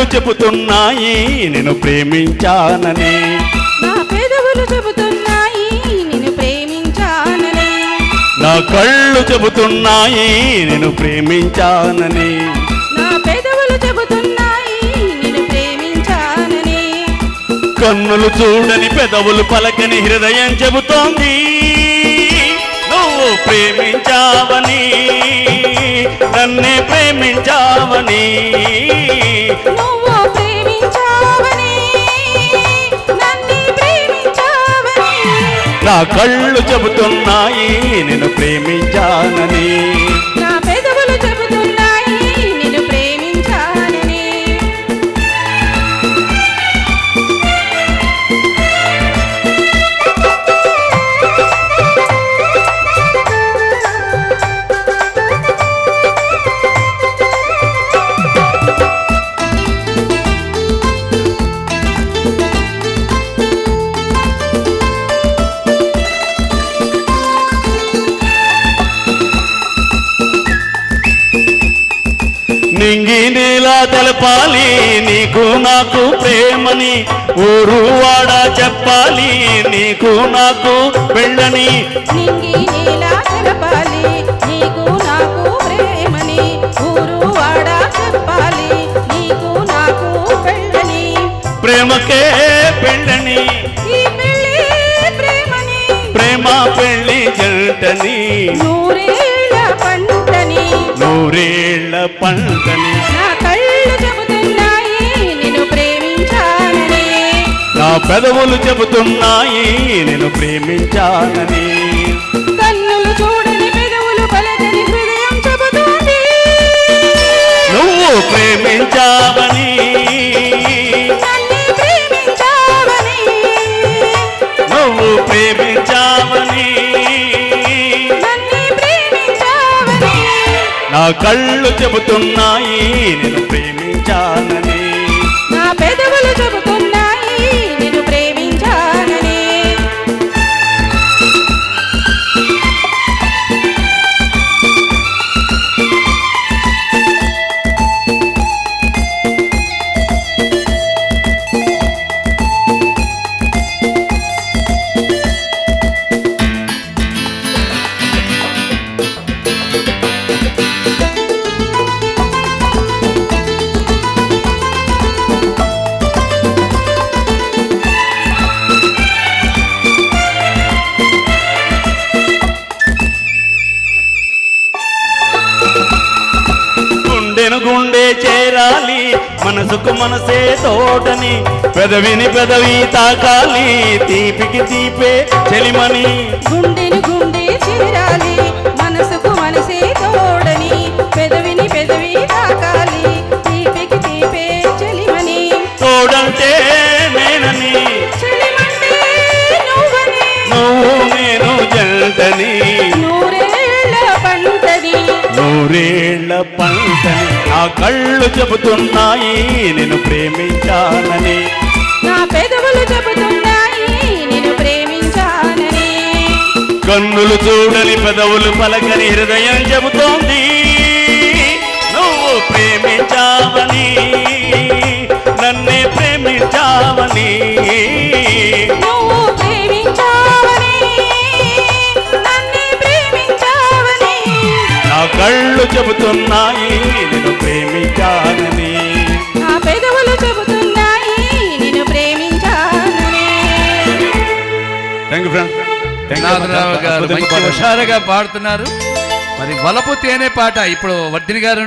కళ్ళు చెబుతున్నాయి నిన్ను ప్రేమించానని, నా పెదవులు చెబుతున్నాయి నిన్ను ప్రేమించానని, నా కళ్ళు చెబుతున్నాయి నిన్ను ప్రేమించానని, నా పెదవులు చెబుతున్నాయి నిన్ను ప్రేమించానని, కన్నులు చూడని పెదవులు పలకని హృదయం చెబుతోంది నువ్వు ప్రేమించావని, నన్నే ప్రేమించావని, నువ్వు ప్రేమించావని, నన్ను ప్రేమించావని, నా కళ్ళు చెబుతున్నాయి నిన్ను ప్రేమించానని, నా పెదవులు చెబుతున్నాయి నిన్ను ప్రేమించానని. నింగి నీలా తెలపాలి నీకు నాకు ప్రేమని, ఊరు వాడ చెప్పాలి నీకు నాకు పెళ్ళని, నింగి నీలా తెలపాలి నీకు నాకు ప్రేమని, ఊరు వాడ చెప్పాలి నీకు నాకు పెళ్ళని, ప్రేమకే పెళ్ళని, ఈ పెళ్ళి ప్రేమని, ప్రేమ పెళ్ళి జంటని, నూరేళ్ల పంటని, నూరేళ్ల పంటని, నా కళ్ళు చెబుతున్నాయి నిన్ను ప్రేమించానని, నా పెదవులు చెబుతున్నాయి నిన్ను ప్రేమించానని, కన్నులు చూడని పెదవులు పలకని హృదయం చెబుతోంది నువ్వు ప్రేమించావని, నన్ను ప్రేమించావని, నువ్వు ప్రేమించావని, నన్ను ప్రేమించావని, నా కళ్ళు చెబుతున్నాయి నిన్ను ప్రేమించానని, నా పెదవులు చెబుతున్నాయి నిన్ను ప్రేమించానని. గుండెను గుండె చేరాలి మనసుకు మనసే తోటని, పెదవిని పెదవి తాకాలి తీపికి తీపే చెలిమని, గుండెను గుండె చేరాలి మనసుకు మనసే తోడని, పెదవిని పెదవి తాకాలి తీపికి తీపే చెలిమని, తోడంటే నేనని, చెలిమంటే నువ్వని, నువ్వు నేను జంటని, నూరేళ్ల పంటని, నూరేళ్ల పంటని, నా కళ్ళు చెబుతున్నాయి నిన్ను ప్రేమించానని, నా పెదవులు చెబుతున్నాయి నిన్ను ప్రేమించానని, కన్నులు చూడని పెదవులు పలకని హృదయం చెబుతోంది నువ్వు ప్రేమించావని, నన్నే ప్రేమించావని, నువ్వు ప్రేమించావని, నన్ను ప్రేమించావని, నా కళ్ళు చెబుతున్నాయి నిన్ను ప్రేమించానని, నా పెదవులు చెబుతున్నాయి నిన్ను ప్రేమించానని. Thank you friend. నాథరావు గారు మంచి హుషారుగా పాడుతున్నారు. మరి వలపు తేనె పాట ఇప్పుడు వర్ధిని గారు